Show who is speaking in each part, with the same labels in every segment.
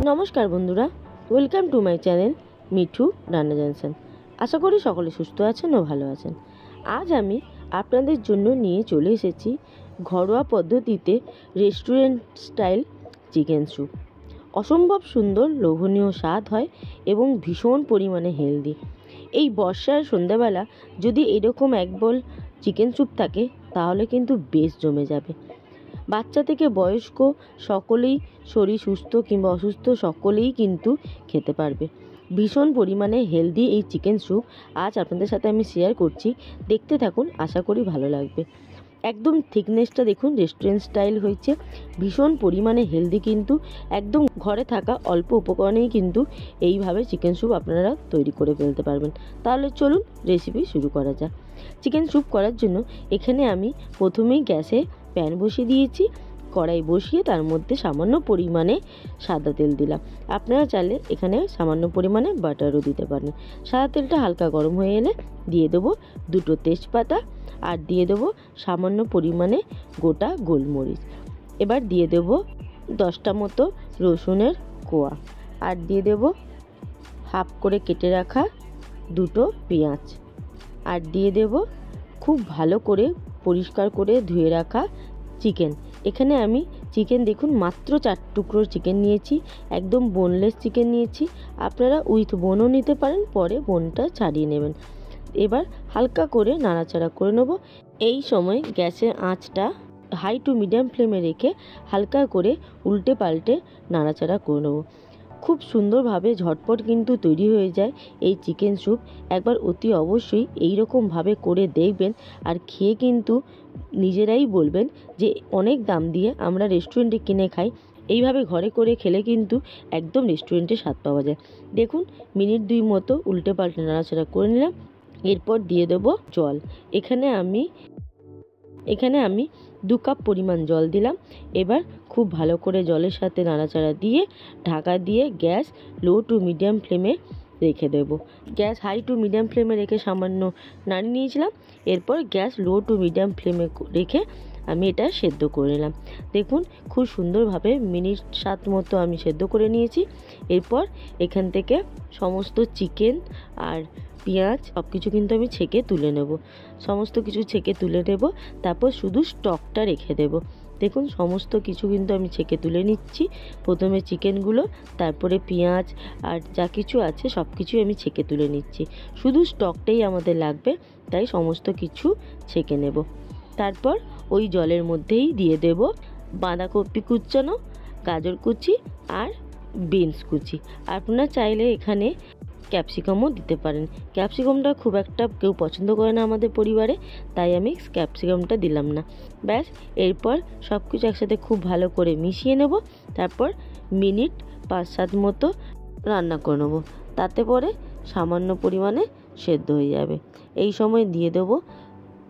Speaker 1: নমস্কার বন্ধুরা, welcome to my channel Mithu রান্না জানছেন। আশা করি সকলে সুস্থ আছেন ও ভালো আছেন। আজ আমি আপনাদের জন্য নিয়ে চলে এসেছি ঘরোয়া পদ্ধতিতে রেস্টুরেন্ট স্টাইল চিকেন স্যুপ। অসম্ভব সুন্দর লোভনীয় স্বাদ হয় এবং ভীষণ পরিমাণে হেলদি। এই বর্ষার সন্ধ্যাবেলা যদি এরকম এক বোল চিকেন স্যুপ থাকে তাহলে কিন্তু বেশ জমে যাবে। বাচ্চা থেকে বয়স্ক সকলেই, শরীর সুস্থ কিংবা অসুস্থ সকলেই কিন্তু খেতে পারবে। ভীষণ পরিমাণে হেলদি এই চিকেন স্যুপ আজ আপনাদের সাথে আমি শেয়ার করছি। দেখতে থাকুন, আশা করি ভালো লাগবে। একদম থিকনেসটা দেখুন, রেস্টুরেন্ট স্টাইল হয়েছে। ভীষণ পরিমাণে হেলদি, কিন্তু একদম ঘরে থাকা অল্প উপকরণেই কিন্তু এইভাবে চিকেন স্যুপ আপনারা তৈরি করে ফেলতে পারবেন। তাহলে চলুন রেসিপি শুরু করা যাক। চিকেন স্যুপ করার জন্য এখানে আমি প্রথমেই গ্যাসে প্যান বসিয়ে দিয়েছি। কড়াই বসিয়ে তার মধ্যে সামান্য পরিমাণে সাদা তেল দিলাম। আপনারা চাইলে এখানে সামান্য পরিমাণে বাটারও দিতে পারেন। সাদা তেলটা হালকা গরম হয়ে এলে দিয়ে দেবো দুটো তেজপাতা আর দিয়ে দেবো সামান্য পরিমাণে গোটা গোলমরিচ। এবার দিয়ে দেবো 10টা মতো রসুনের কোয়া আর দিয়ে দেবো হাফ করে কেটে রাখা দুটো পেঁয়াজ আর দিয়ে দেবো খুব ভালো করে পরিষ্কার করে ধুয়ে রাখা চিকেন। এখানে আমি চিকেন দেখুন মাত্র 4 টুকরো চিকেন নিয়েছি, একদম বোনলেস চিকেন নিয়েছি। আপনারা উইথ বোনও নিতে পারেন, পরে বোনটা ছাড়িয়ে নেবেন। এবার হালকা করে নাড়াচাড়া করে নেব। এই সময় গ্যাসের আঁচটা হাই টু মিডিয়াম ফ্লেমে রেখে হালকা করে উল্টে পাল্টে নাড়াচাড়া করে নেব। খুব সুন্দরভাবে ঝটপট কিন্তু তৈরি হয়ে যায় এই চিকেন স্যুপ। একবার অতি অবশ্যই এইরকমভাবে করে দেখবেন আর খেয়ে কিন্তু নিজেরাই বলবেন যে অনেক দাম দিয়ে আমরা রেস্টুরেন্টে কিনে খাই, এইভাবে ঘরে করে খেলে কিন্তু একদম রেস্টুরেন্টে স্বাদ পাওয়া যায়। দেখুন মিনিট 2 মতো উল্টে পাল্টে নাড়াচাড়া করে নিলাম। এরপর দিয়ে দেবো জল। এখানে আমি 2 কাপ পরিমাণ জল দিলাম। এবার খুব ভালো করে জলের সাথে নাড়াচাড়া দিয়ে ঢাকা দিয়ে গ্যাস লো টু মিডিয়াম ফ্লেমে রেখে দেব। গ্যাস হাই টু মিডিয়াম ফ্লেমে রেখে সামান্য নাড়িয়ে নিয়েছিলাম। এরপর গ্যাস লো টু মিডিয়াম ফ্লেমে রেখে আমি এটা সেদ্ধ করে নিলাম। দেখুন খুব সুন্দরভাবে মিনিট 7 মতো আমি সেদ্ধ করে নিয়েছি। এরপর এখান থেকে সমস্ত চিকেন আর পেঁয়াজ সব কিছু কিন্তু আমি ছেঁকে তুলে নেব। সমস্ত কিছু ছেঁকে তুলে নেব, তারপর শুধু স্টকটা রেখে দেব। দেখুন সমস্ত কিছু কিন্তু আমি ছেঁকে তুলে নিচ্ছি। প্রথমে চিকেনগুলো, তারপরে পেঁয়াজ আর যা কিছু আছে সব কিছুই আমি ছেঁকে তুলে নিচ্ছি। শুধু স্টকটাই আমাদের লাগবে, তাই সমস্ত কিছু ছেঁকে নেব। তারপর ওই জলের মধ্যেই দিয়ে দেব বাঁধাকপি কুচানো, গাজর কুচি আর বিনস কুচি। আপনারা চাইলে এখানে ক্যাপসিকামও দিতে পারেন। ক্যাপসিকামটা খুব একটা কেউ পছন্দ করে না আমাদের পরিবারে, তাই আমি ক্যাপসিকামটা দিলাম না। ব্যাস, এরপর সব কিছু একসাথে খুব ভালো করে মিশিয়ে নেব। তারপর মিনিট 5-7 মতো রান্না করে নেব, তাতে পরে সামান্য পরিমাণে সেদ্ধ হয়ে যাবে। এই সময় দিয়ে দেব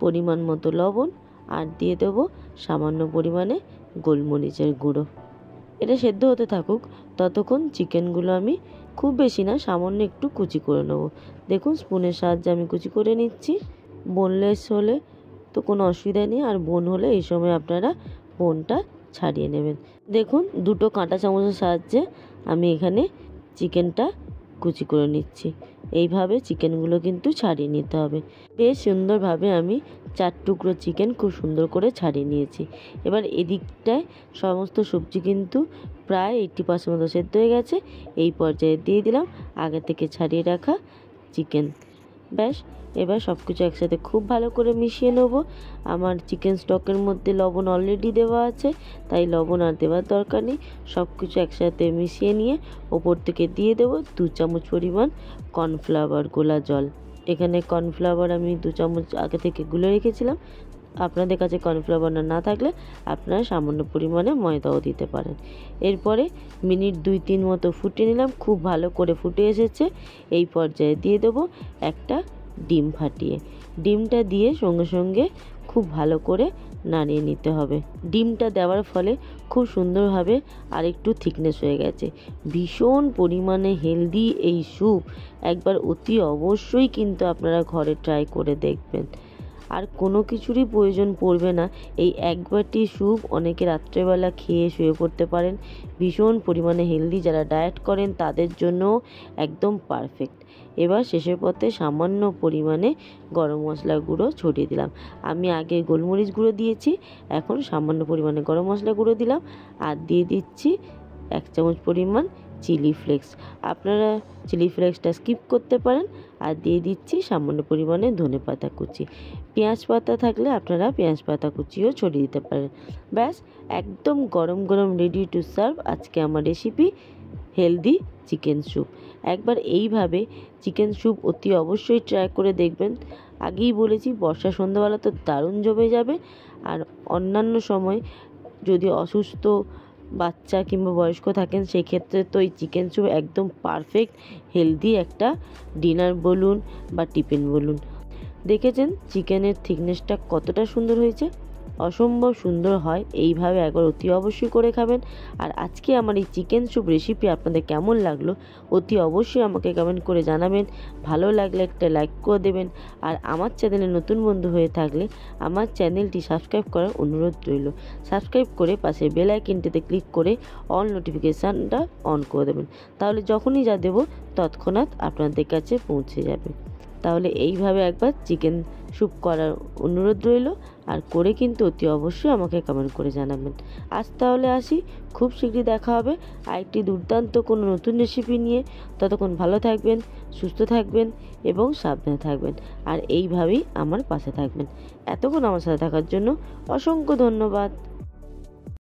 Speaker 1: পরিমাণ মতো লবণ আর দিয়ে দেব সামান্য পরিমাণে গোলমরিচের গুঁড়ো। এটা সেদ্ধ হতে থাকুক, ততক্ষণ চিকেনগুলো আমি খুব বেশি না সামান্য একটু কুচি করে নেব। দেখুন স্পুনের সাহায্যে আমি কুচি করে নিচ্ছি। বোনলেস হলে তো কোনো অসুবিধা নেই, আর বোন হলে এই সময় আপনারা বোনটা ছাড়িয়ে নেবেন। দেখুন 2টো কাঁটা চামচের সাহায্যে আমি এখানে চিকেনটা কুচি করে নিচ্ছি। এইভাবে চিকেনগুলো কিন্তু ছাড়িয়ে নিতে হবে। বেশ সুন্দরভাবে আমি 4 টুকরো চিকেন খুব সুন্দর করে ছাড়িয়ে নিয়েছি। এবার এদিকটায় সমস্ত সবজি কিন্তু প্রায় 80% মতো সেদ্ধ হয়ে গেছে। এই পর্যায়ে দিয়ে দিলাম আগে থেকে ছাড়িয়ে রাখা চিকেন। ব্যাস, এবার সব কিছু একসাথে খুব ভালো করে মিশিয়ে নেব। আমার চিকেন স্টকের মধ্যে লবণ অলরেডি দেওয়া আছে, তাই লবণ আর দেওয়ার দরকার নেই। সব কিছু একসাথে মিশিয়ে নিয়ে ওপর থেকে দিয়ে দেবো 2 চামচ পরিমাণ কর্নফ্লাওয়ার গোলা জল। এখানে কর্নফ্লাওয়ার আমি 2 চামচ আগে থেকে গুলে রেখেছিলাম। আপনাদের কাছে কর্নফ্লাওয়ার না থাকলে আপনারা সামান্য পরিমাণে ময়দাও দিতে পারেন। এরপরে মিনিট 2-3 মতো ফুটিয়ে নিলাম। খুব ভালো করে ফুটে এসেছে। এই পর্যায়ে দিয়ে দেবো একটা ডিম ফাটিয়ে। ডিমটা দিয়ে সঙ্গে সঙ্গে খুব ভালো করে নাড়িয়ে নিতে হবে। ডিমটা দেওয়ার ফলে খুব সুন্দরভাবে আরেকটু থিকনেস হয়ে গেছে। ভীষণ পরিমাণে হেলদি এই স্যুপ, একবার অতি অবশ্যই কিন্তু আপনারা ঘরে ট্রাই করে দেখবেন। আর কোনো কিছুরই প্রয়োজন পড়বে না। এই এক বাটি স্যুপ অনেকে রাত্রেবেলা খেয়ে শুয়ে পড়তে পারেন। ভীষণ পরিমাণে হেলদি, যারা ডায়েট করেন তাদের জন্য একদম পারফেক্ট। এবার শেষের পথে সামান্য পরিমাণে গরম মশলা গুঁড়ো ছড়িয়ে দিলাম। আমি আগে গোলমরিচ গুঁড়ো দিয়েছি, এখন সামান্য পরিমাণে গরম মশলা গুঁড়ো দিলাম আর দিয়ে দিচ্ছি 1 চামচ পরিমাণ চিলি ফ্লেক্স। আপনারা চিলি ফ্লেক্সটা স্কিপ করতে পারেন। আর দিয়ে দিচ্ছি সামান্য পরিমাণে ধনেপাতা কুচি। পেঁয়াজ পাতা থাকলে আপনারা পেঁয়াজ পাতা কুচিও ছড়িয়ে দিতে পারেন। ব্যাস, একদম গরম গরম রেডি টু সার্ভ আজকে আমার রেসিপি হেলদি চিকেন স্যুপ। একবার এইভাবে চিকেন স্যুপ অতি অবশ্যই ট্রাই করে দেখবেন। আগেই বলেছি, বর্ষা সন্ধ্যাবেলা তো দারুণ জমে যাবে। আর অন্যান্য সময় যদি অসুস্থ বাচ্চা কিংবা বয়স্ক থাকেন, সেই ক্ষেত্রে তো এই চিকেন স্যুপ একদম পারফেক্ট হেলদি একটা ডিনার বলুন বা টিফিন বলুন। দেখেছেন চিকেনের থিকনেসটা কতটা সুন্দর হয়েছে, অসম্ভব সুন্দর হয়। এইভাবে একবার অতি অবশ্যই করে খাবেন। আর আজকে আমার এই চিকেন স্যুপ রেসিপি আপনাদের কেমন লাগলো অতি অবশ্যই আমাকে কমেন্ট করে জানাবেন। ভালো লাগলে একটা লাইক করে দেবেন। আর আমার চ্যানেলে নতুন বন্ধু হয়ে থাকলে আমার চ্যানেলটি সাবস্ক্রাইব করার অনুরোধ রইল। সাবস্ক্রাইব করে পাশে বেল আইকনটিতে ক্লিক করে অল নোটিফিকেশানটা অন করে দেবেন। তাহলে যখনই যা দেবো তৎক্ষণাৎ আপনাদের কাছে পৌঁছে যাবে। তাহলে এইভাবে একবার চিকেন স্যুপ করার অনুরোধ রইল। আর করে কিন্তু অতি অবশ্যই আমাকে কমেন্ট করে জানাবেন। আজ তাহলে আসি, খুব শীঘ্রই দেখা হবে আরেকটি দুর্দান্ত কোনো নতুন রেসিপি নিয়ে। ততক্ষণ ভালো থাকবেন, সুস্থ থাকবেন এবং সাবধানে থাকবেন। আর এইভাবেই আমার পাশে থাকবেন। এতক্ষণ আমার সাথে থাকার জন্য অসংখ্য ধন্যবাদ।